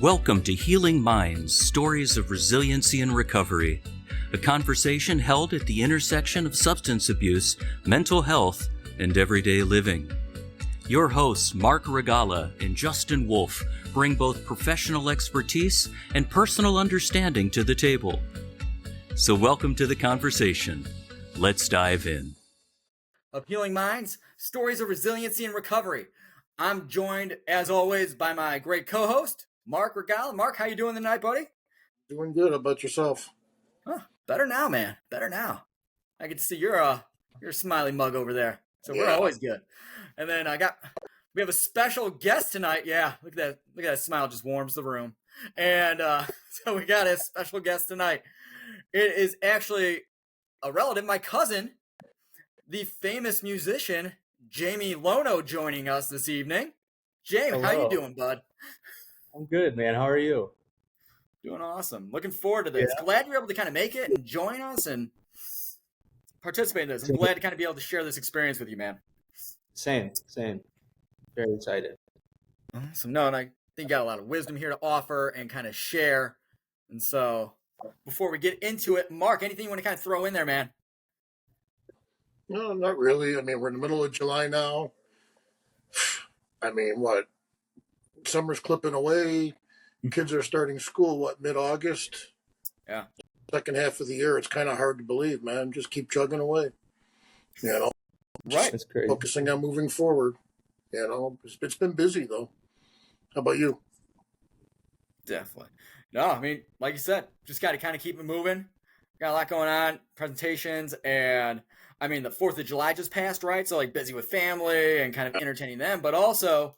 Welcome to Healing Minds, Stories of Resiliency and Recovery, a conversation held at the intersection of substance abuse, mental health, and everyday living. Your hosts, Mark Regala and Justin Wolf, bring both professional expertise and personal understanding to the table. So welcome to the conversation. Let's dive in. Of Healing Minds, Stories of Resiliency and Recovery. I'm joined, as always, by my great co-host, Mark Regala. Mark, how you doing tonight, buddy? Doing good. How about yourself? Better now, man. Better now. I can see you're a smiley mug over there. So we're always good. And then we have a special guest tonight. Yeah, look at that smile, just warms the room. And so we got a special guest tonight. It is actually a relative, my cousin, the famous musician Jamie Lono, joining us this evening. Jamie, how you doing, bud? I'm good, man. How are you? Doing awesome. Looking forward to this. Glad you're able to kind of make it and join us and participate in this. I'm glad to kind of be able to share this experience with you, man. Same. Very excited. Awesome. No, and I think you got a lot of wisdom here to offer and kind of share. And so before we get into it, Mark, anything you want to kind of throw in there, man? No, not really. I mean, we're in the middle of July now. I mean, what? Summer's clipping away. Kids are starting school, mid-August? Yeah. Second half of the year, it's kind of hard to believe, man. Just keep chugging away. Right. That's crazy. Focusing on moving forward. It's been busy, though. How about you? Definitely. No, I mean, like you said, just got to kind of keep it moving. Got a lot going on, presentations, and I mean, the 4th of July just passed, right? So, like, busy with family and kind of entertaining them, but also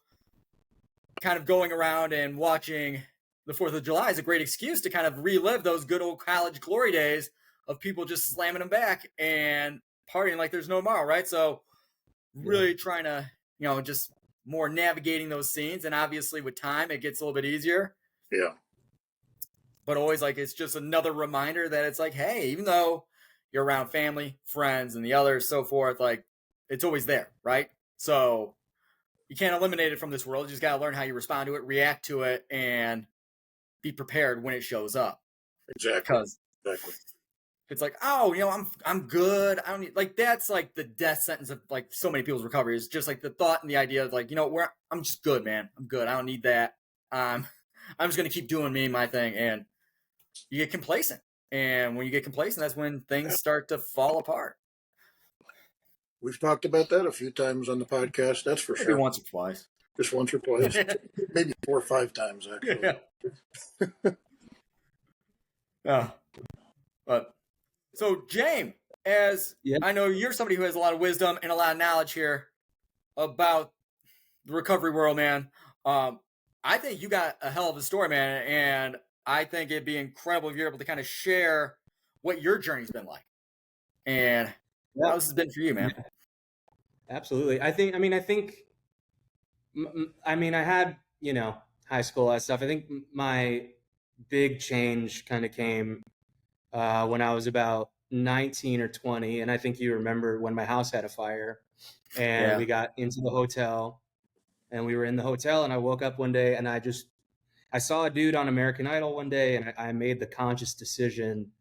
kind of going around and watching the 4th of July is a great excuse to kind of relive those good old college glory days of people just slamming them back and partying like there's no tomorrow, right? So, really trying to, just more navigating those scenes. And obviously, with time, it gets a little bit easier. Yeah. But always, like, it's just another reminder that it's like, hey, even though you're around family, friends, and the others, so forth, like, it's always there, right? So you can't eliminate it from this world. You just got to learn how you respond to it, react to it, and be prepared when it shows up. Exactly. Because it's like, oh, I'm good. I don't need, like, that's like the death sentence of like so many people's recovery is just like the thought and the idea of like, I'm just good, man. I'm good. I don't need that. I'm just going to keep doing me, my thing. And you get complacent. And when you get complacent, that's when things start to fall apart. We've talked about that a few times on the podcast, that's for sure. Maybe once or twice. Just once or twice. Maybe 4 or 5 times, actually. Yeah. But so, James, I know you're somebody who has a lot of wisdom and a lot of knowledge here about the recovery world, man. I think you got a hell of a story, man, and I think it'd be incredible if you're able to kind of share what your journey's been like and how this has been for you, man. Absolutely. I had, high school, that stuff. I think my big change kind of came when I was about 19 or 20. And I think you remember when my house had a fire and we got into the hotel and we were in the hotel and I woke up one day and I saw a dude on American Idol one day and I made the conscious decision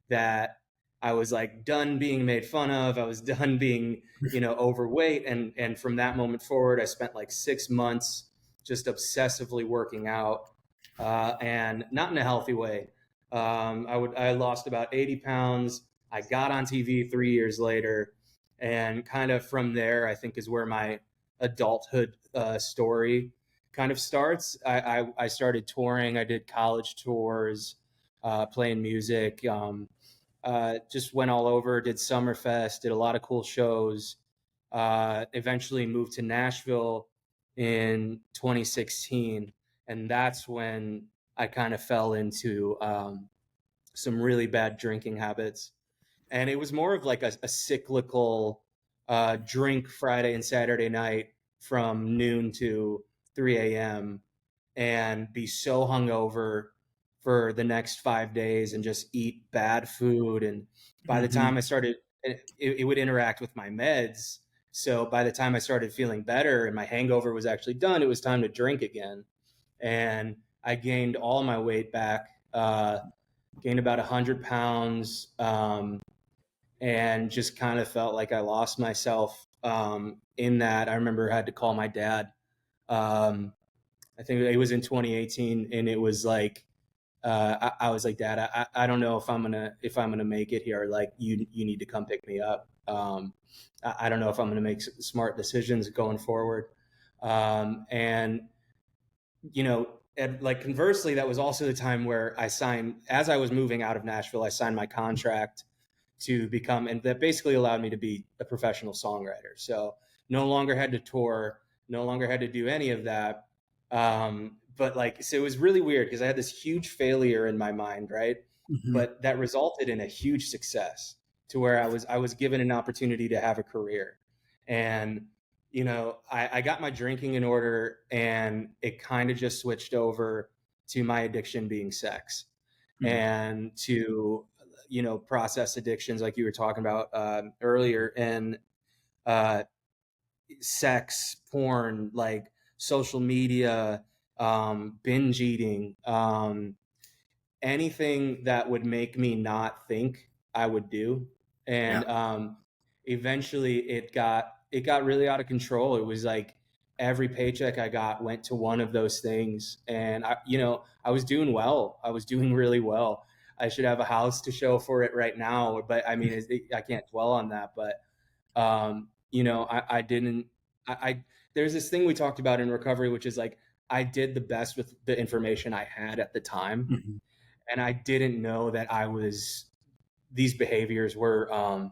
that I was like done being made fun of. I was done being, overweight. And from that moment forward, I spent like 6 months just obsessively working out and not in a healthy way. I lost about 80 pounds. I got on TV 3 years later. And kind of from there, I think is where my adulthood story kind of starts. I started touring. I did college tours, playing music, just went all over, did Summerfest, did a lot of cool shows, eventually moved to Nashville in 2016. And that's when I kind of fell into some really bad drinking habits. And it was more of like a cyclical drink Friday and Saturday night from noon to 3 a.m. and be so hungover for the next 5 days and just eat bad food. And by the time I started, it would interact with my meds. So by the time I started feeling better and my hangover was actually done, it was time to drink again. And I gained all my weight back, gained about 100 pounds, and just kind of felt like I lost myself in that. I remember I had to call my dad. I think it was in 2018, and it was like I was like, Dad, I don't know if I'm gonna make it here. Like, you need to come pick me up. I don't know if I'm gonna make smart decisions going forward. And you know, and like conversely, that was also the time where I signed, as I was moving out of Nashville, I signed my contract to become, and that basically allowed me to be a professional songwriter. So no longer had to tour, no longer had to do any of that. But like, so it was really weird because I had this huge failure in my mind, right? Mhm. But that resulted in a huge success to where I was given an opportunity to have a career. And you know, I got my drinking in order, and it kind of just switched over to my addiction being sex, Mhm. and to, you know, process addictions like you were talking about earlier, and uh, sex, porn, like social media, binge eating, anything that would make me not think, I would do. Yeah. And eventually it got really out of control. It was like every paycheck I got went to one of those things, and I, you know, I was doing well. I was doing really well. I should have a house to show for it right now, but I mean, I can't dwell on that. But you know, I didn't. I there's this thing we talked about in recovery, which is like I did the best with the information I had at the time, Mhm. and I didn't know that these behaviors were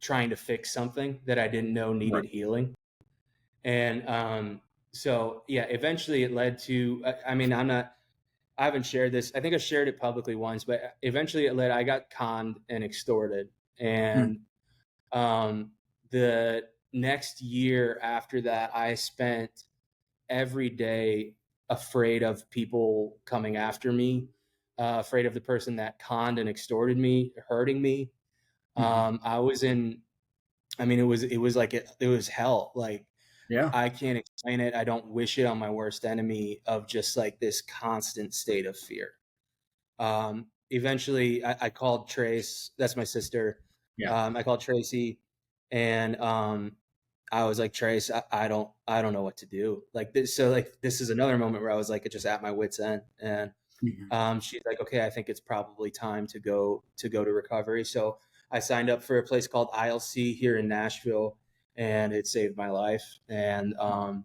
trying to fix something that I didn't know Right. needed healing. And so yeah, eventually it led to. I mean, I haven't shared this. I think I shared it publicly once, but eventually it led. I got conned and extorted, Mhm. and um, the next year after that, I spent every day afraid of people coming after me, afraid of the person that conned and extorted me hurting me. Mhm. I was in. I mean, it was like it was hell. Like, Yeah. I can't explain it. I don't wish it on my worst enemy, of just like this constant state of fear. Eventually, I called Trace. That's my sister. Yeah. I called Tracy, and I was like, Trace, I don't know what to do. Like this, so like this is another moment where I was like just at my wit's end, and Mhm. she's like, okay, I think it's probably time to go to recovery. So I signed up for a place called ILC here in Nashville, and it saved my life. And I'm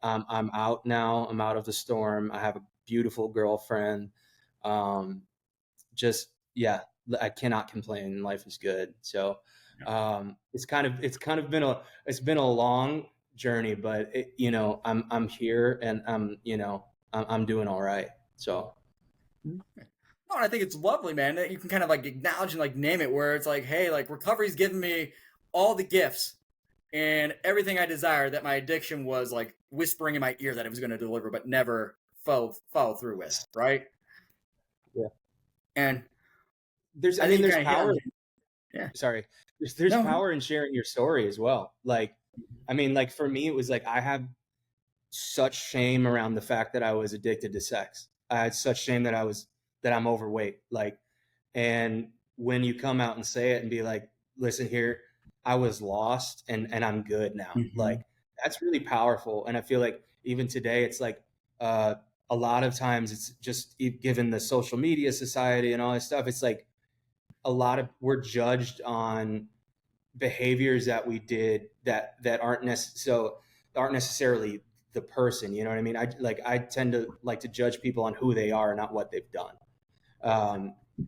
out now. I'm out of the storm. I have a beautiful girlfriend. Um, just yeah, I cannot complain. Life is good. So Yeah. it's kind of been a long journey, but it, you know, I'm here, and I'm doing all right. So No, and I think it's lovely, man, that you can kind of like acknowledge and like name it, where it's like, hey, like recovery's given me all the gifts and everything I desire that my addiction was like whispering in my ear that it was going to deliver, but never follow through with, right? yeah, And there's, I I think mean, you there's kind of hit power. on, yeah, Sorry, there's no, no, power in sharing your story as well. Like, I mean, like for me, it was like I have such shame around the fact that I was addicted to sex. I had such shame that I'm overweight. Like, and when you come out and say it and be like, listen here, I was lost, and I'm good now. mm-hmm. Like, that's really powerful. And I feel like even today, it's like, uh, a lot of times it's just given the social media society and all this stuff, it's like a lot of, we're judged on behaviors that we did that aren't necessarily the person. You know what I mean? I tend to like to judge people on who they are, not what they've done.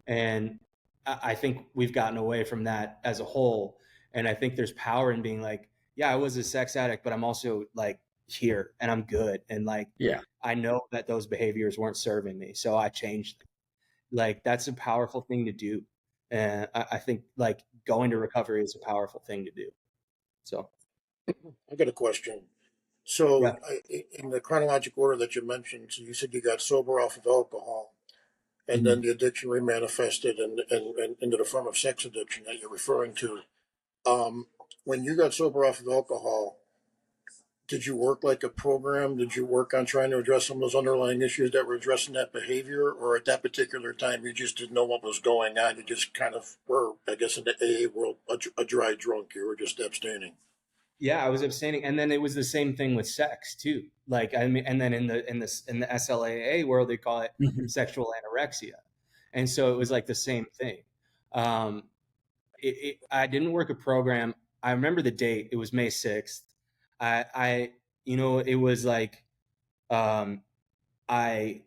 And I think we've gotten away from that as a whole. And I think there's power in being like, yeah, I was a sex addict, but I'm also like here, and I'm good, and like Yeah, I know that those behaviors weren't serving me, so I changed them. Like, that's a powerful thing to do, and I think like going to recovery is a powerful thing to do. So I got a question. So, yeah. in the chronological order that you mentioned, so you said you got sober off of alcohol, and mm-hmm. then the addiction remanifested and into the form of sex addiction that you're referring to. When you got sober off of alcohol, did you work like a program? Did you work on trying to address some of those underlying issues that were addressing that behavior? Or at that particular time, you just didn't know what was going on? You just kind of were, I guess, in the AA world, a dry drunk. You were just abstaining. Yeah, I was abstaining, and then it was the same thing with sex too. Like, I mean, and then in the SLAA world, they call it sexual anorexia, and so it was like the same thing. Um, I didn't work a program. I remember the date. It was May 6th. It was like, um, I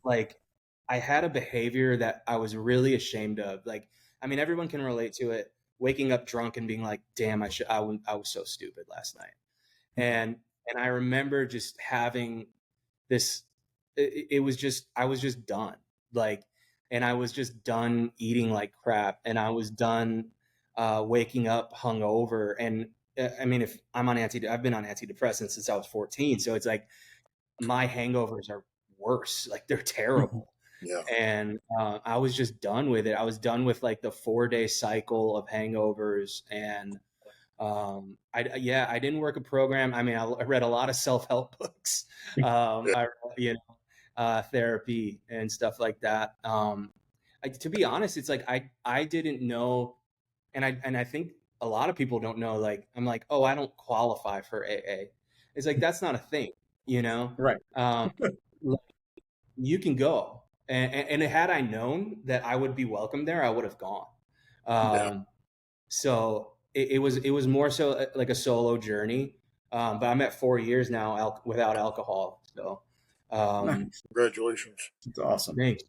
like, I had a behavior that I was really ashamed of. Like, I mean, everyone can relate to it. Waking up drunk and being like, "Damn, I was so stupid last night." And I remember just having this. It was just, I was just done. Like, and I was just done eating like crap, and I was done waking up hungover. And I mean, if I'm on I've been on antidepressants since I was 14, so it's like my hangovers are worse. Like, they're terrible. Yeah. And I was just done with it. I was done with like the 4-day cycle of hangovers. And I didn't work a program. I mean, I read a lot of self-help books, therapy and stuff like that. To be honest, it's like I didn't know, and I think a lot of people don't know. Like, I'm like, oh, I don't qualify for AA. It's like, that's not a thing, you know? Right. Like, you can go, and had I known that I would be welcome there, I would have gone. So it was more so like a solo journey. But I'm at 4 years now without alcohol. So Nice. Congratulations. That's awesome. thanks.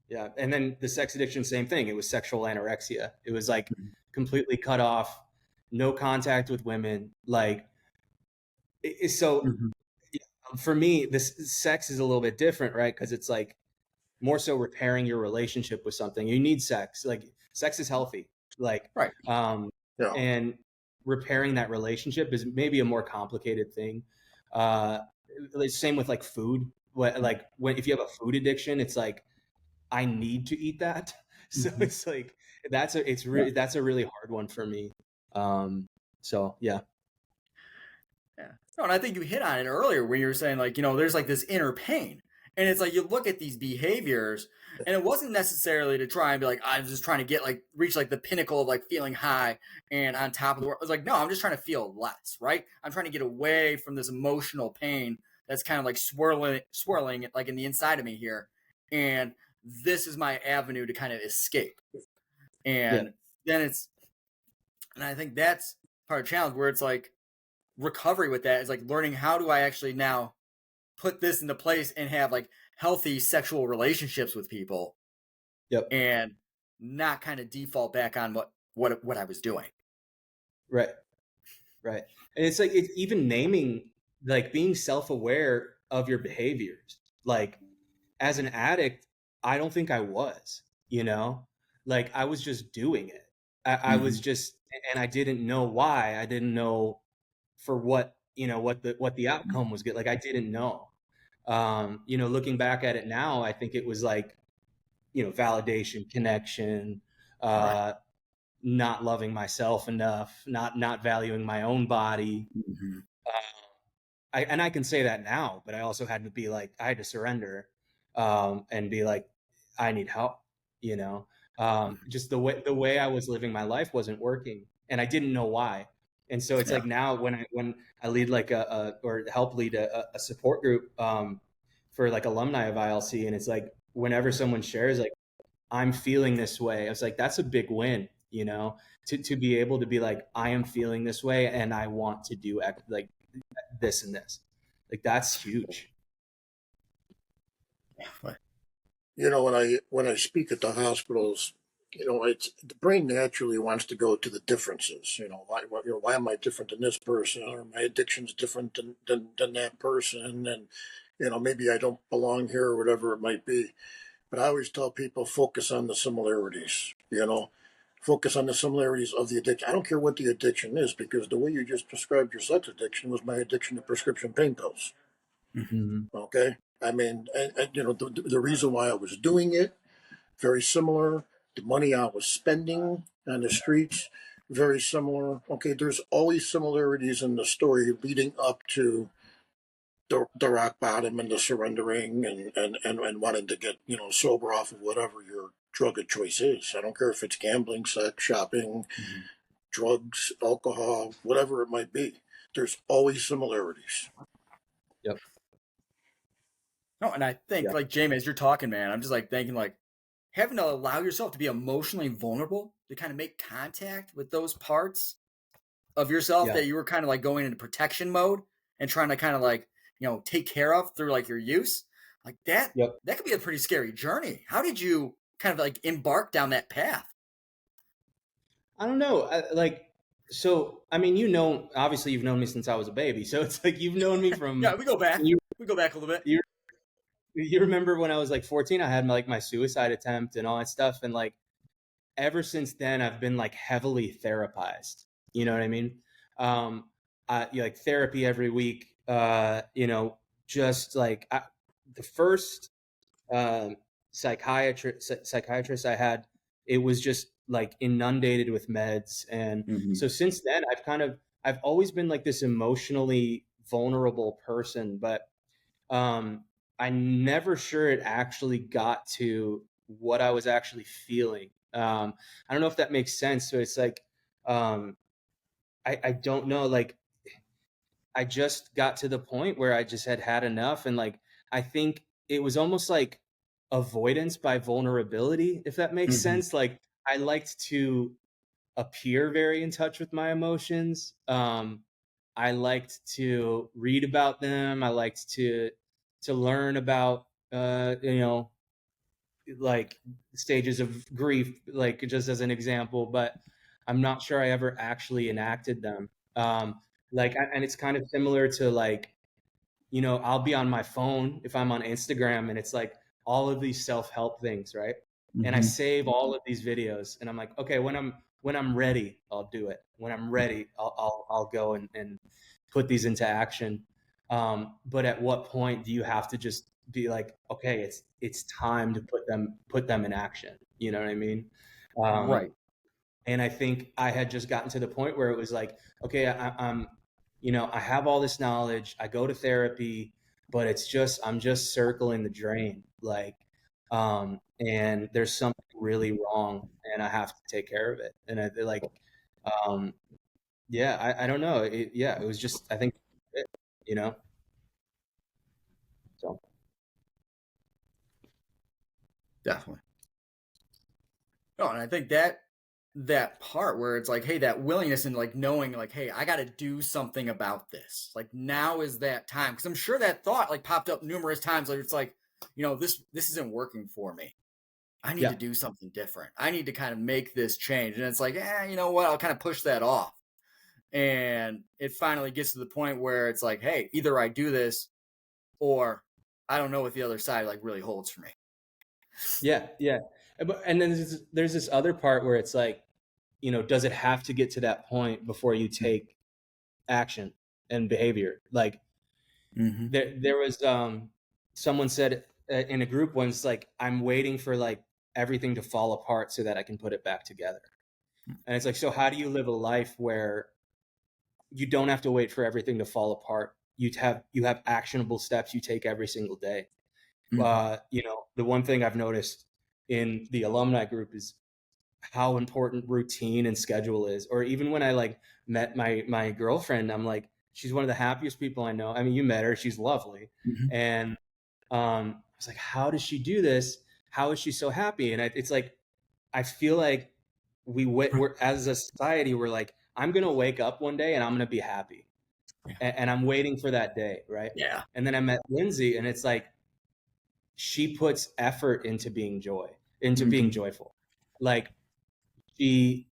Yeah. And then the sex addiction, same thing. It was sexual anorexia. It was like completely cut off, no contact with women. Like, so for me, this sex is a little bit different, right? Because it's like more so repairing your relationship with something. You need sex. Like, sex is healthy. Like, Right. Yeah. And repairing that relationship is maybe a more complicated thing. Same with like food. If you have a food addiction, it's like, I need to eat that. So it's like, that's a really hard one for me. So yeah. Yeah. No, and I think you hit on it earlier when you were saying, like, there's like this inner pain. And it's like, you look at these behaviors, and it wasn't necessarily to try and be like, I'm just trying to reach like the pinnacle of like feeling high and on top of the world. It's like, no, I'm just trying to feel less, right? I'm trying to get away from this emotional pain that's kind of like swirling like in the inside of me here. And this is my avenue to kind of escape. And then and I think that's part of the challenge, where it's like, recovery with that is like learning, how do I actually now put this into place and have like healthy sexual relationships with people. And not kind of default back on what I was doing. Right. And it's like, it's even naming, like, being self-aware of your behaviors. Like, as an addict, I don't think I was, like, I was just doing it. I was just, and I didn't know why. I didn't know for what the outcome was good. Like, I didn't know. Looking back at it now, I think it was like, validation, connection, not loving myself enough, not valuing my own body. I can say that now, but I also had to be like, I had to surrender, and be like, I need help. Just the way I was living my life wasn't working, and I didn't know why. And so it's like, now when I lead like or help lead a support group for like alumni of ILC, and it's like, whenever someone shares like, I'm feeling this way, I was like, that's a big win, to be able to be like, I am feeling this way and I want to do like this and this. Like, that's huge. When I speak at the hospitals, it's the brain naturally wants to go to the differences. Why am I different than this person, or my addiction's different than that person, and maybe I don't belong here, or whatever it might be. But I always tell people, focus on the similarities. Focus on the similarities of the addiction. I don't care what the addiction is, because the way you just described your sex addiction was my addiction to prescription pain pills. Okay. I mean, and the reason why I was doing it, very similar. The money I was spending on the streets, very similar. Okay, there's always similarities in the story leading up to the rock bottom and the surrendering and wanting to get, sober off of whatever your drug of choice is. I don't care if it's gambling, sex, shopping, Mhm. drugs, alcohol, whatever it might be. There's always similarities. Yep. No, and I think Yeah. like Jamie, as you're talking, man, I'm just like thinking like having to allow yourself to be emotionally vulnerable to kind of make contact with those parts of yourself Yeah. that you were kind of like going into protection mode and trying to kind of like, take care of through like your use. Like that, Yep. that could be a pretty scary journey. How did you kind of like embark down that path? I don't know. So, I mean, obviously you've known me since I was a baby. So it's like you've known me from. Yeah, we go back. You, We go back a little bit. you remember when I was like 14, I had my suicide attempt and all that stuff. And like ever since then, I've been like heavily therapized. You know what I mean? Like therapy every week. Just like the first psychiatrist I had, it was just like inundated with meds. And Mhm. so since then, I've always been like this emotionally vulnerable person, but I'm never sure it actually got to what I was actually feeling. I don't know if that makes sense. So it's like, I don't know. Like, I just got to the point where I just had enough. And like, I think it was almost like avoidance by vulnerability, if that makes Mhm. sense. Like, I liked to appear very in touch with my emotions. I liked to read about them. I liked to learn about like stages of grief, like just as an example. But I'm not sure I ever actually enacted them. And it's kind of similar to like, I'll be on my phone if I'm on Instagram, and it's like all of these self-help things, right? And I Mhm. save all of these videos, and I'm like, okay, when I'm ready, I'll do it. When I'm ready, I'll go and put these into action. But at what point do you have to just be like, okay, it's time to put them in action? You know what I mean? Right. And I think I had just gotten to the point where it was like, okay, I have all this knowledge. I go to therapy, but I'm just circling the drain. Like, and there's something really wrong, and I have to take care of it. And I feel like, um, yeah, I don't know. It was just, I think, it, you know, so Definitely. No, and I think that part where it's like, hey, that willingness and like knowing like, hey, I got to do something about this. Like now is that time, because I'm sure that thought like popped up numerous times. Like it's like, this isn't working for me. I need yeah, to do something different. I need to kind of make this change. And it's like, you know what? I'll kind of push that off. And it finally gets to the point where it's like, hey, either I do this or I don't know what the other side like really holds for me. yeah. And then there's this other part where it's like, does it have to get to that point before you take action and behavior? Like, Mm-hmm. there was someone said in a group once, like, I'm waiting for like everything to fall apart so that I can put it back together. And it's like, so how do you live a life where you don't have to wait for everything to fall apart? You have actionable steps you take every single day. Mm-hmm. The one thing I've noticed in the alumni group is how important routine and schedule is. Or even when I like met my girlfriend, I'm like, she's one of the happiest people I know. I mean, you met her, she's lovely. Mm-hmm. And I was like, how does she do this? How is she so happy? And it's like, I feel like we're as a society, we're like, I'm gonna wake up one day and I'm gonna be happy. Yeah. And I'm waiting for that day, right? Yeah. And then I met Lindsay, and it's like she puts effort into being Mm-hmm. joyful. Like she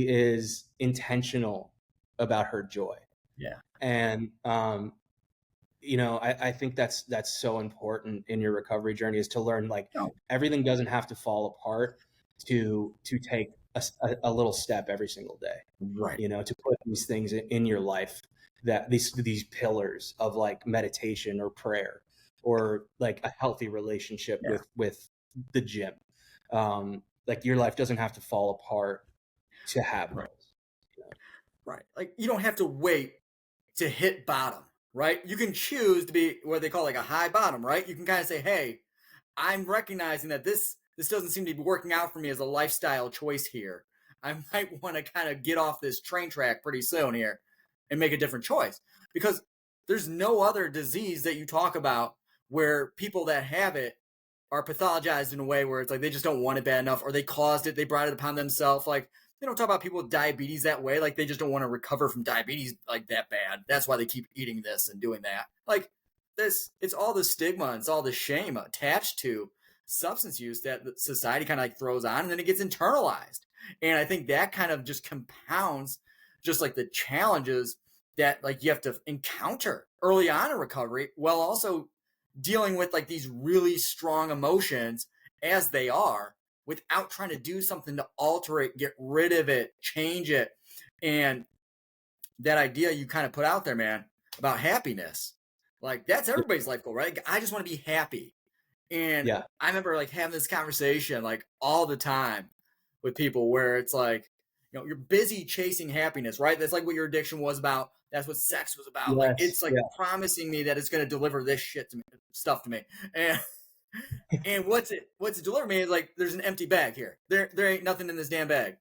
is intentional about her joy. Yeah. And I think that's so important in your recovery journey, is to learn like No. everything doesn't have to fall apart to take a little step every single day. Right. To put these things in your life, that these pillars of like meditation or prayer or like a healthy relationship Yeah. with the gym. Like your life doesn't have to fall apart to have Right. those. Right. Like you don't have to wait to hit bottom, right? You can choose to be what they call like a high bottom, right? You can kind of say, "Hey, I'm recognizing that this doesn't seem to be working out for me as a lifestyle choice here. I might want to kind of get off this train track pretty soon here and make a different choice." Because there's no other disease that you talk about where people that have it are pathologized in a way where it's like they just don't want it bad enough, or they caused it, they brought it upon themselves. Like they don't talk about people with diabetes that way. Like they just don't want to recover from diabetes like that bad. That's why they keep eating this and doing that. Like this, it's all the stigma and it's all the shame attached to substance use that society kind of like throws on, and then it gets internalized. And I think that kind of just compounds just like the challenges that like you have to encounter early on in recovery, while also dealing with like these really strong emotions as they are, without trying to do something to alter it, get rid of it, change it. And that idea you kind of put out there, man, about happiness, like that's everybody's life goal, right? Like, I just want to be happy. And Yeah. I remember like having this conversation like all the time with people where it's like, you're busy chasing happiness, right? That's like what your addiction was about. That's what sex was about. Like Yes. it's like promising me that it's going to deliver this stuff to me. And what's it deliver me is like there's an empty bag here. There ain't nothing in this damn bag.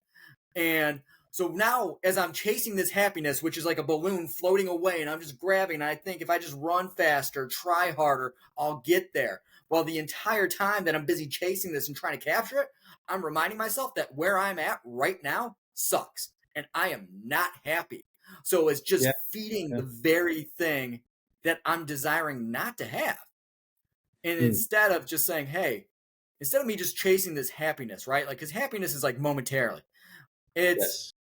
And so now as I'm chasing this happiness, which is like a balloon floating away, and I'm just grabbing, and I think if I just run faster, try harder, I'll get there. Well, the entire time that I'm busy chasing this and trying to capture it, I'm reminding myself that where I'm at right now sucks and I am not happy. So it's just feeding the very thing that I'm desiring not to have. And instead of just saying, hey, instead of me just chasing this happiness, right? Like, because happiness is like momentarily. It's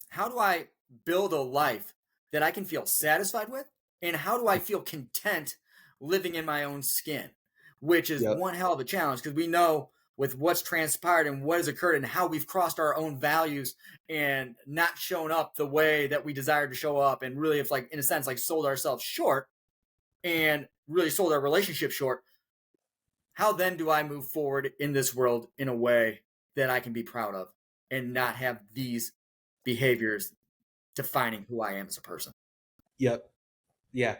how do I build a life that I can feel satisfied with? And how do I feel content living in my own skin? Which is one hell of a challenge, because we know with what's transpired and what has occurred and how we've crossed our own values and not shown up the way that we desired to show up, and really have, like, in a sense, like sold ourselves short and really sold our relationship short. How then do I move forward in this world in a way that I can be proud of and not have these behaviors defining who I am as a person? Yep. Yeah.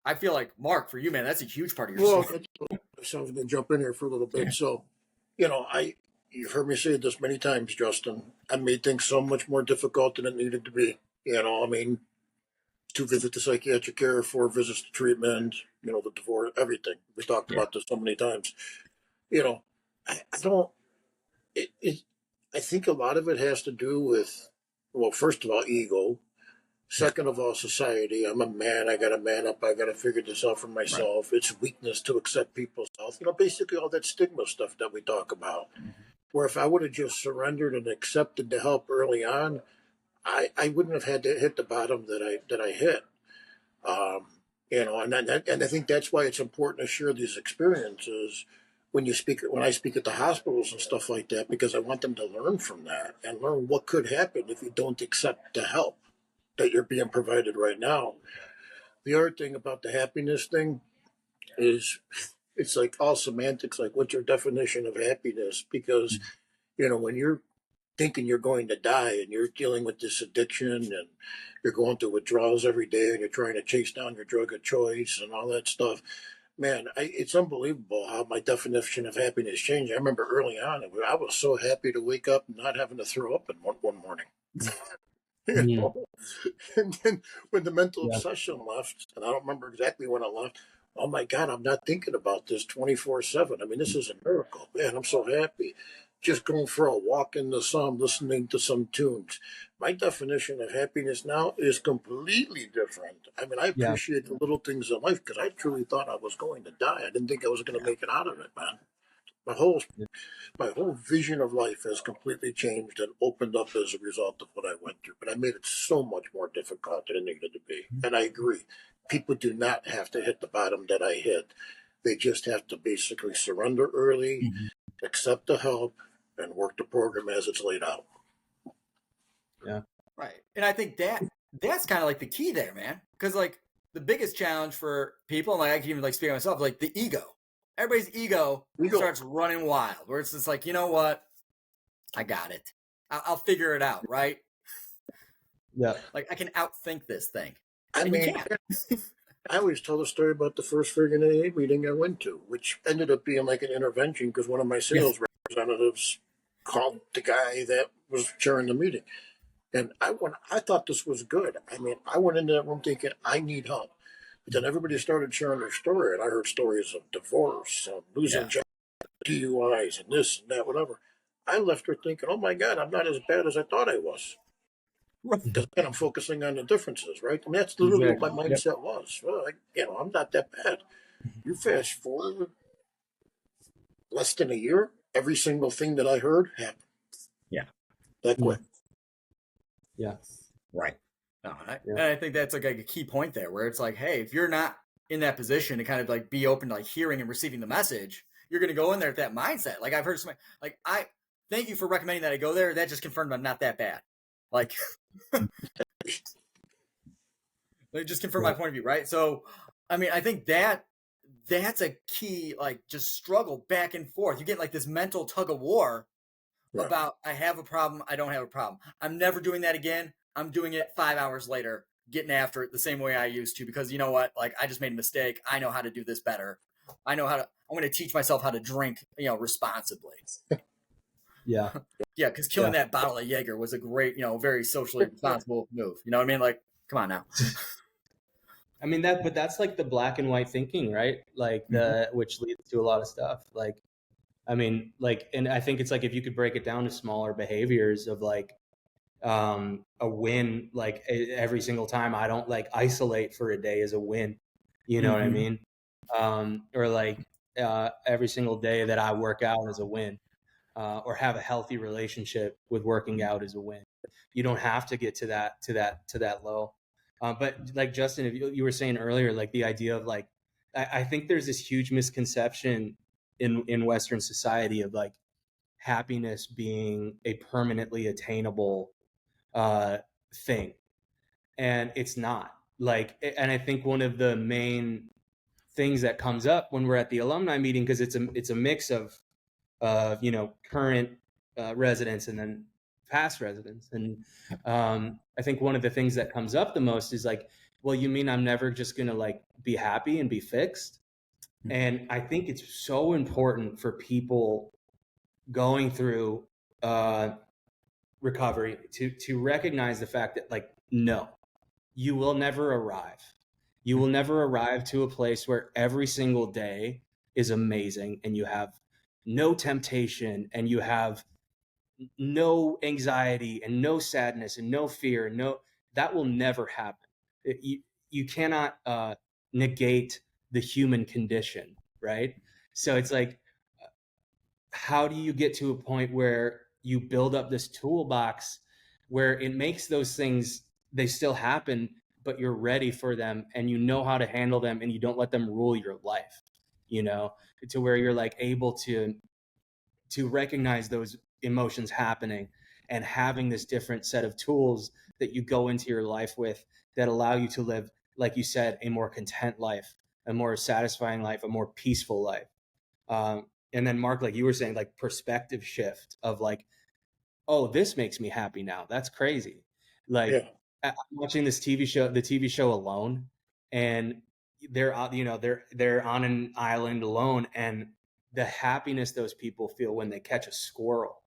I feel like, Mark, for you, man, that's a huge part of your story. So I'm going to jump in here for a little bit. So, you've heard me say this many times, Justin. I made things so much more difficult than it needed to be. 2 visits to psychiatric care, 4 visits to treatment, the divorce, everything. We talked about this so many times. I don't, I think a lot of it has to do with, well, first of all, ego. Second of all, society. I'm a man. I got to man up. I got to figure this out for myself. Right. It's weakness to accept people's health. Basically all that stigma stuff that we talk about. Mm-hmm. Where if I would have just surrendered and accepted the help early on, I wouldn't have had to hit the bottom that I hit. And I think that's why it's important to share these experiences when I speak at the hospitals and stuff like that, because I want them to learn from that and learn what could happen if you don't accept the help that you're being provided right now. The other thing about the happiness thing is it's like all semantics, like what's your definition of happiness? Because, when you're thinking you're going to die and you're dealing with this addiction and you're going through withdrawals every day and you're trying to chase down your drug of choice and all that stuff, man, it's unbelievable how my definition of happiness changed. I remember early on, I was so happy to wake up and not having to throw up in one morning. And then when the mental obsession left, and I don't remember exactly when I left, oh my God, I'm not thinking about this 24/7. I mean, this is a miracle. Man, I'm so happy. Just going for a walk in the sun, listening to some tunes. My definition of happiness now is completely different. I mean, I appreciate the little things in life because I truly thought I was going to die. I didn't think I was going to make it out of it, man. My whole vision of life has completely changed and opened up as a result of what I went through. But I made it so much more difficult than it needed to be. And I agree. People do not have to hit the bottom that I hit. They just have to basically surrender early, accept the help, and work the program as it's laid out. Yeah. Right. And I think that's kind of like the key there, man. Because like the biggest challenge for people, and like I can even like speak on myself, like the ego. Everybody's ego starts running wild, where it's just like, you know what? I got it. I'll figure it out, right? Yeah. Like I can outthink this thing. I And you mean, can't. I always tell the story about the first friggin' AA meeting I went to, which ended up being like an intervention because one of my Yes. sales representatives called the guy that was chairing the meeting. And I thought this was good. I mean, I went into that room thinking I need help. But then everybody started sharing their story, and I heard stories of divorce, of losing Yeah. jobs, DUIs, and this and that, whatever. I left her thinking, oh my God, I'm not as bad as I thought I was. Because again, I'm focusing on the differences, right? And that's literally Exactly. what my mindset was. Well, I'm not that bad. You fast forward less than a year, every single thing that I heard happened. Yeah. That quick. Yeah. Right. No, Yeah. and I think that's like a key point there where it's like, hey, if you're not in that position to kind of like be open to like hearing and receiving the message, you're going to go in there with that mindset. Like I've heard somebody like, I thank you for recommending that I go there. That just confirmed I'm not that bad. Like, it just confirmed my point of view. Right. So, I mean, I think that's a key, like just struggle back and forth. You get like this mental tug of war Right. about I have a problem, I don't have a problem. I'm never doing that again. I'm doing it 5 hours later, getting after it the same way I used to because you know what? Like I just made a mistake. I know how to do this better. I'm going to teach myself how to drink, responsibly. Yeah. Yeah, because killing that bottle of Jaeger was a great, very socially responsible move. You know what I mean? Like, come on now. I mean but that's like the black and white thinking, right? Like which leads to a lot of stuff. Like, I mean, like, and I think it's like if you could break it down to smaller behaviors of like a win, like every single time I don't like isolate for a day is a win. You know what I mean? Or like every single day that I work out is a win. Or have a healthy relationship with working out is a win. You don't have to get to that low. But like Justin, if you were saying earlier, like the idea of like, I think there's this huge misconception in Western society of like happiness being a permanently attainable thing, and it's not. Like, and I think one of the main things that comes up when we're at the alumni meeting, because it's a mix of current residents and then past residents. And I think one of the things that comes up the most is like, well, you mean I'm never just going to like be happy and be fixed? And I think it's so important for people going through recovery to recognize the fact that like, no, you will never arrive. You will never arrive to a place where every single day is amazing and you have no temptation and you have no anxiety and no sadness and no fear. That will never happen. You cannot negate the human condition, right? So it's like, how do you get to a point where you build up this toolbox where it makes those things, they still happen, but you're ready for them and you know how to handle them and you don't let them rule your life, to where you're like able to recognize those emotions happening and having this different set of tools that you go into your life with that allow you to live, like you said, a more content life, a more satisfying life, a more peaceful life. And then Mark, like you were saying, like perspective shift of like, oh, this makes me happy now. That's crazy. Like I'm watching this TV show, the TV show Alone, and they're on an island alone, and the happiness those people feel when they catch a squirrel.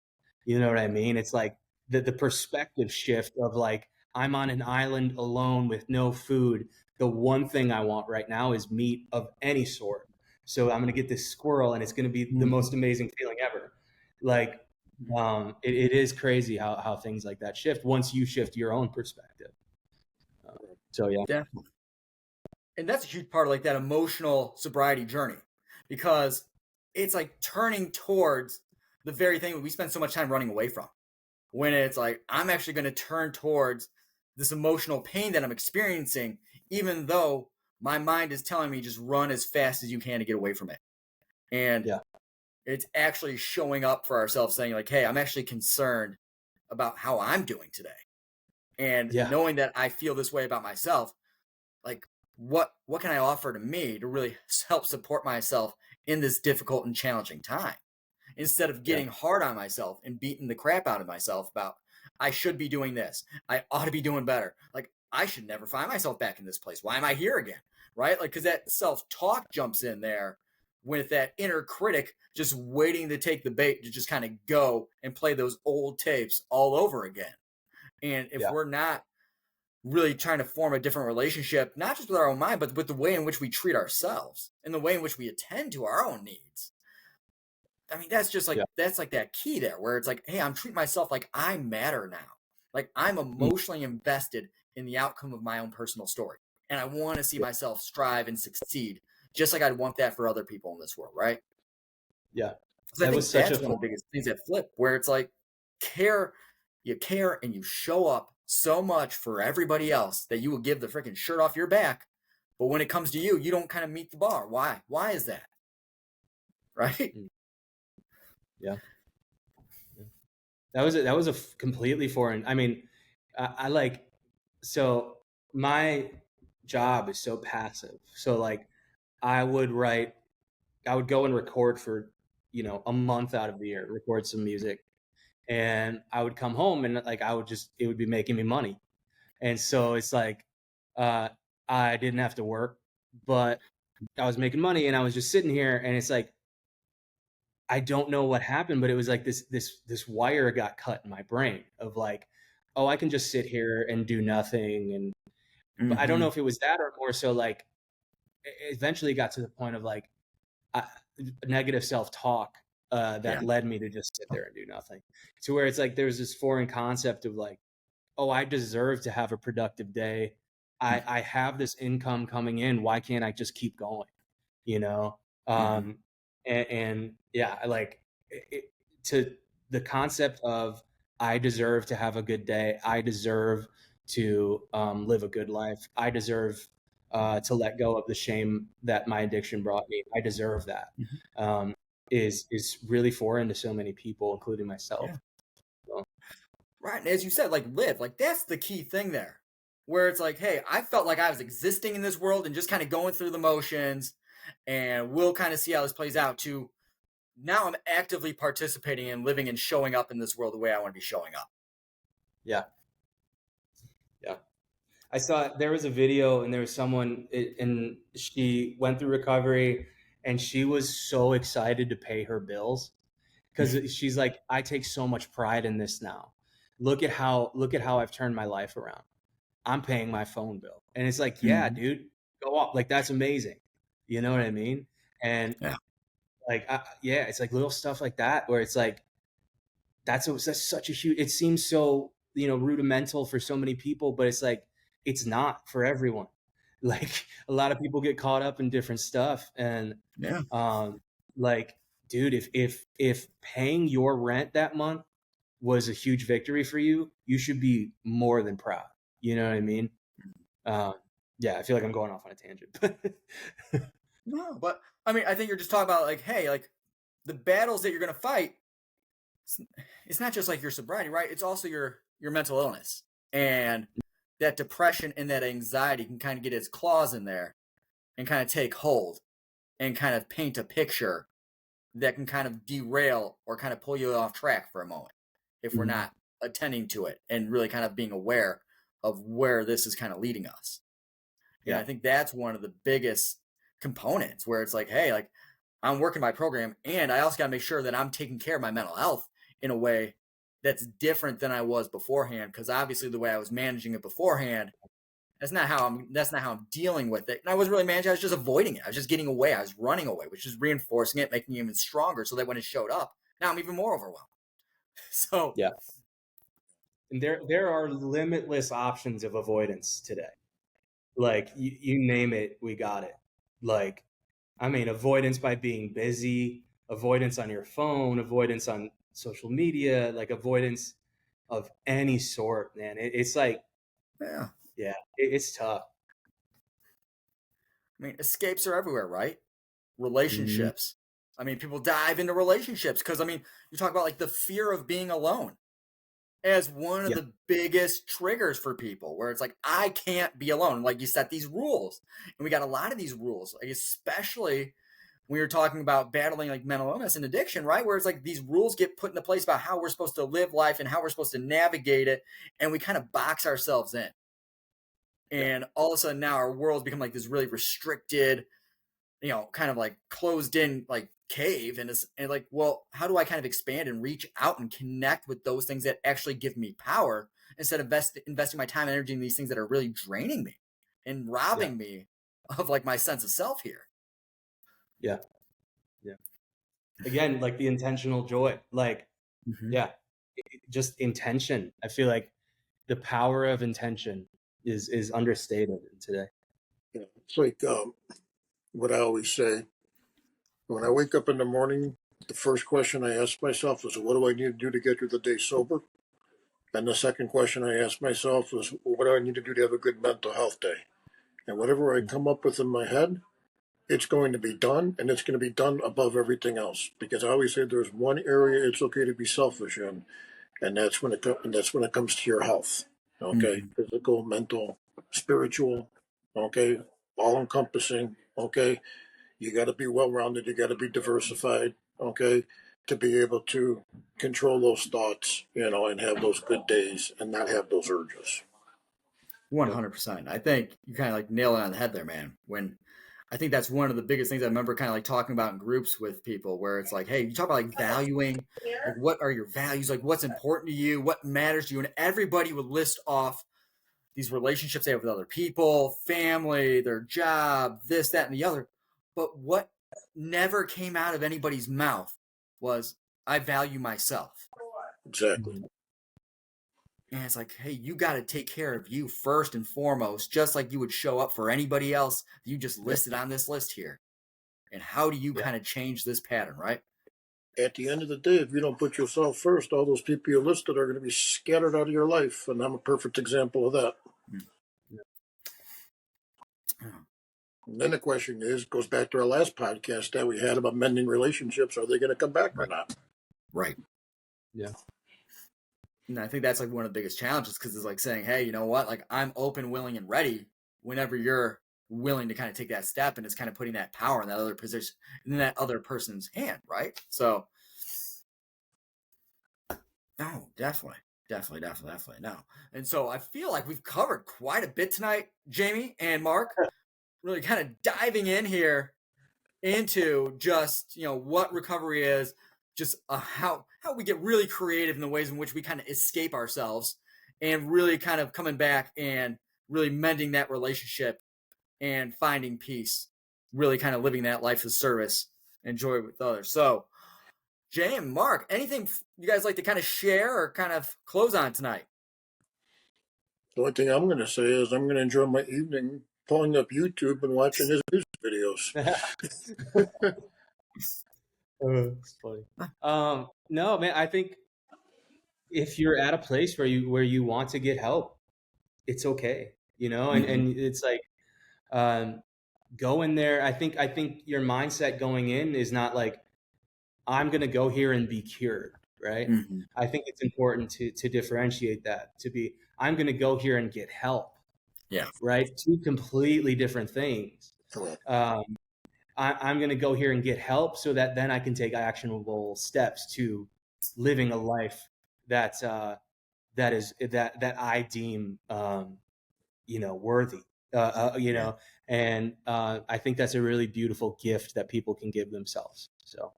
You know what I mean? It's like the perspective shift of like, I'm on an island alone with no food. The one thing I want right now is meat of any sort. So I'm going to get this squirrel and it's going to be the most amazing feeling ever. Like, it is crazy how things like that shift once you shift your own perspective. So yeah. Definitely. And that's a huge part of like that emotional sobriety journey, because it's like turning towards the very thing that we spend so much time running away from. When it's like, I'm actually going to turn towards this emotional pain that I'm experiencing, even though my mind is telling me just run as fast as you can to get away from it. And it's actually showing up for ourselves saying like, hey, I'm actually concerned about how I'm doing today. And knowing that I feel this way about myself, like what can I offer to me to really help support myself in this difficult and challenging time? instead of getting hard on myself and beating the crap out of myself about, I should be doing this. I ought to be doing better. Like, I should never find myself back in this place. Why am I here again? Right? Like, because that self-talk jumps in there with that inner critic just waiting to take the bait to just kind of go and play those old tapes all over again. And if we're not really trying to form a different relationship, not just with our own mind, but with the way in which we treat ourselves and the way in which we attend to our own needs. I mean, that's just like, that's like that key there where it's like, hey, I'm treating myself like I matter now. Like, I'm emotionally invested in the outcome of my own personal story. And I want to see myself strive and succeed, just like I'd want that for other people in this world, right? Yeah. So I think that's one of the biggest things that flip, where it's like, you care and you show up so much for everybody else that you will give the freaking shirt off your back. But when it comes to you, you don't kind of meet the bar. Why? Why is that? Right? Yeah. That was a completely foreign. I mean, I like, so my job is so passive. So like I would go and record for, a month out of the year, record some music. And I would come home and like, it would be making me money. And so it's like, I didn't have to work, but I was making money and I was just sitting here and it's like, I don't know what happened, but it was like this wire got cut in my brain of like, oh, I can just sit here and do nothing. And but I don't know if it was that or more so like, it eventually got to the point of like negative self-talk that led me to just sit there and do nothing. To where it's like, there's this foreign concept of like, oh, I deserve to have a productive day. I have this income coming in. Why can't I just keep going? And yeah, like to the concept of I deserve to have a good day. I deserve to live a good life. I deserve to let go of the shame that my addiction brought me. I deserve that. Is really foreign to so many people, including myself. Yeah. So. Right. And as you said, like live, like that's the key thing there, where it's like, hey, I felt like I was existing in this world and just kind of going through the motions, and we'll kind of see how this plays out, to now I'm actively participating and living and showing up in this world the way I want to be showing up. Yeah. Yeah. I saw there was a video and there was someone and she went through recovery and she was so excited to pay her bills because she's like, I take so much pride in this now. Look at how I've turned my life around. I'm paying my phone bill. And it's like, yeah, dude, go up. Like, that's amazing. You know what I mean? And like, it's like little stuff like that where it's like, that's such a huge, it seems so, rudimental for so many people, but it's like, it's not for everyone. Like a lot of people get caught up in different stuff. And like, dude, if paying your rent that month was a huge victory for you, you should be more than proud. You know what I mean? I feel like I'm going off on a tangent. No, but I mean, I think you're just talking about like, hey, like the battles that you're going to fight, it's not just like your sobriety, right? It's also your mental illness, and that depression and that anxiety can kind of get its claws in there and kind of take hold and kind of paint a picture that can kind of derail or kind of pull you off track for a moment if we're not attending to it and really kind of being aware of where this is kind of leading us. Yeah, I think that's one of the biggest components where it's like, hey, like I'm working my program and I also got to make sure that I'm taking care of my mental health in a way that's different than I was beforehand, because obviously the way I was managing it beforehand, that's not how I'm dealing with it. And I wasn't really managing, I was just avoiding it. I was just getting away. I was running away, which is reinforcing it, making it even stronger, so that when it showed up, now I'm even more overwhelmed. So yeah. And there are limitless options of avoidance today. Like you name it, we got it. Like, I mean, avoidance by being busy, avoidance on your phone, avoidance on social media, like avoidance of any sort, man. It's like, it's tough. I mean, escapes are everywhere, right? Relationships. I mean, people dive into relationships because, I mean, you talk about like the fear of being alone as one of the biggest triggers for people, where it's like, I can't be alone. Like you set these rules, and we got a lot of these rules, like especially when you're talking about battling like mental illness and addiction, right? Where it's like these rules get put into place about how we're supposed to live life and how we're supposed to navigate it. And we kind of box ourselves in. And all of a sudden now our world's become like this really restricted, kind of like closed in like cave. And like, well, how do I kind of expand and reach out and connect with those things that actually give me power instead of investing my time and energy in these things that are really draining me and robbing me of like my sense of self here. Yeah. Again, like the intentional joy, like, just intention. I feel like the power of intention is understated today. It's like what I always say. When I wake up in the morning, the first question I ask myself is, what do I need to do to get through the day sober? And the second question I ask myself is, what do I need to do to have a good mental health day? And whatever I come up with in my head, it's going to be done, and it's going to be done above everything else. Because I always say there's one area it's okay to be selfish in, and that's when it comes to your health. Okay, physical, mental, spiritual. Okay, all encompassing. Okay, you got to be well rounded. You got to be diversified. Okay, to be able to control those thoughts, and have those good days and not have those urges. 100%. I think you kind of like nail it on the head there, man. When I think that's one of the biggest things I remember kind of like talking about in groups with people where it's like, hey, you talk about like valuing, like what are your values? Like what's important to you? What matters to you? And everybody would list off these relationships they have with other people, family, their job, this, that, and the other. But what never came out of anybody's mouth was, I value myself. Exactly. And it's like, hey, you got to take care of you first and foremost, just like you would show up for anybody else you just listed on this list here. And how do you kind of change this pattern, right? At the end of the day, if you don't put yourself first, all those people you listed are going to be scattered out of your life. And I'm a perfect example of that. And then the question goes back to our last podcast that we had about mending relationships. Are they going to come back or not? Right. Yeah. And I think that's like one of the biggest challenges, because it's like saying, hey, you know what? Like I'm open, willing, and ready whenever you're willing to kind of take that step, and it's kind of putting that power in that other position, in that other person's hand, right? So, no, definitely. No. And so I feel like we've covered quite a bit tonight, Jamie and Mark, really kind of diving in here into just, what recovery is, just how we get really creative in the ways in which we kind of escape ourselves, and really kind of coming back and really mending that relationship and finding peace, really kind of living that life of service and joy with others. So, James, Mark, anything you guys like to kind of share or kind of close on tonight? The only thing I'm going to say is I'm going to enjoy my evening pulling up YouTube and watching his music videos. It's funny. No, man, I think if you're at a place where you want to get help, it's okay, and it's like, go in there. I think your mindset going in is not like, I'm going to go here and be cured, right? I think it's important to differentiate that, to be, I'm going to go here and get help. Yeah. Right. Two completely different things. I'm going to go here and get help so that then I can take actionable steps to living a life that I deem, worthy, and I think that's a really beautiful gift that people can give themselves. So,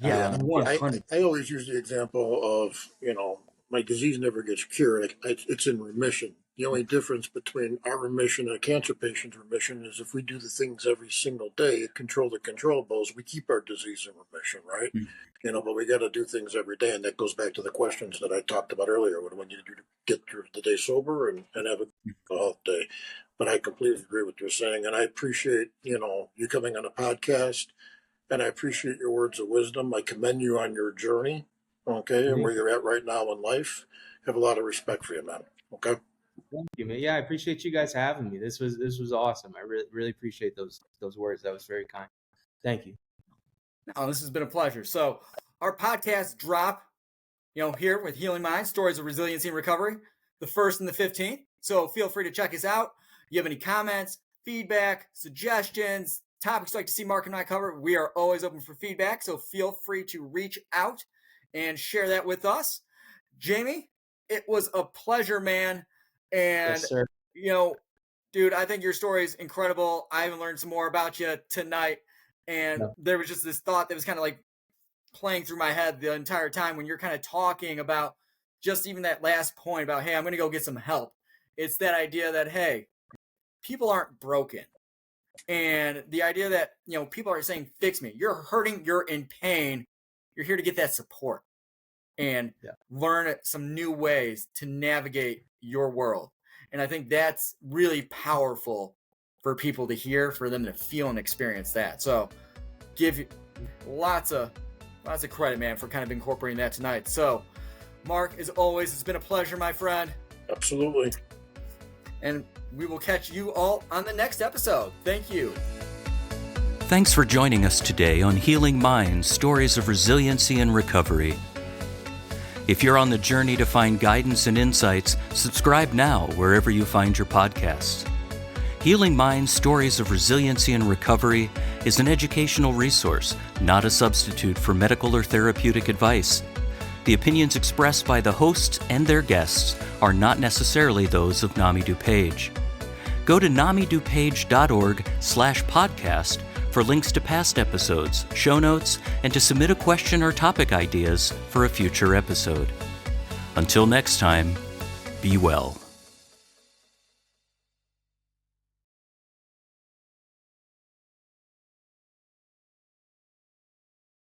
yeah, I always use the example of, my disease never gets cured. It's in remission. The only difference between our remission and a cancer patient's remission is if we do the things every single day, control the controllables, we keep our disease in remission, right? But we got to do things every day. And that goes back to the questions that I talked about earlier. What do I need to do to get through the day sober and have a health day? But I completely agree with what you're saying. And I appreciate, you coming on a podcast, and I appreciate your words of wisdom. I commend you on your journey, okay, and where you're at right now in life. I have a lot of respect for you, man. Okay. Thank you, man. Yeah, I appreciate you guys having me. This was awesome. I really appreciate those words. That was very kind. Thank you. Oh, this has been a pleasure. So our podcast drop, here with Healing Minds, Stories of Resiliency and Recovery, the 1st and the 15th. So feel free to check us out. You have any comments, feedback, suggestions, topics you'd like to see Mark and I cover, we are always open for feedback. So feel free to reach out and share that with us. Jamie, it was a pleasure, man. And, Yes, sir. Dude, I think your story is incredible. I even learned some more about you tonight. And there was just this thought that was kind of like playing through my head the entire time when you're kind of talking about just even that last point about, hey, I'm going to go get some help. It's that idea that, hey, people aren't broken. And the idea that, people are saying, fix me. You're hurting. You're in pain. You're here to get that support and learn some new ways to navigate your world. And I think that's really powerful for people to hear, for them to feel and experience that. So give you lots of credit, man, for kind of incorporating that tonight. So Mark, as always, it's been a pleasure, my friend. Absolutely. And we will catch you all on the next episode. Thank you. Thanks for joining us today on Healing Minds, Stories of Resiliency and Recovery. If you're on the journey to find guidance and insights, subscribe now wherever you find your podcasts. Healing Minds, Stories of Resiliency and Recovery is an educational resource, not a substitute for medical or therapeutic advice. The opinions expressed by the hosts and their guests are not necessarily those of NAMI DuPage. Go to namidupage.org/podcast for links to past episodes, show notes, and to submit a question or topic ideas for a future episode. Until next time, be well.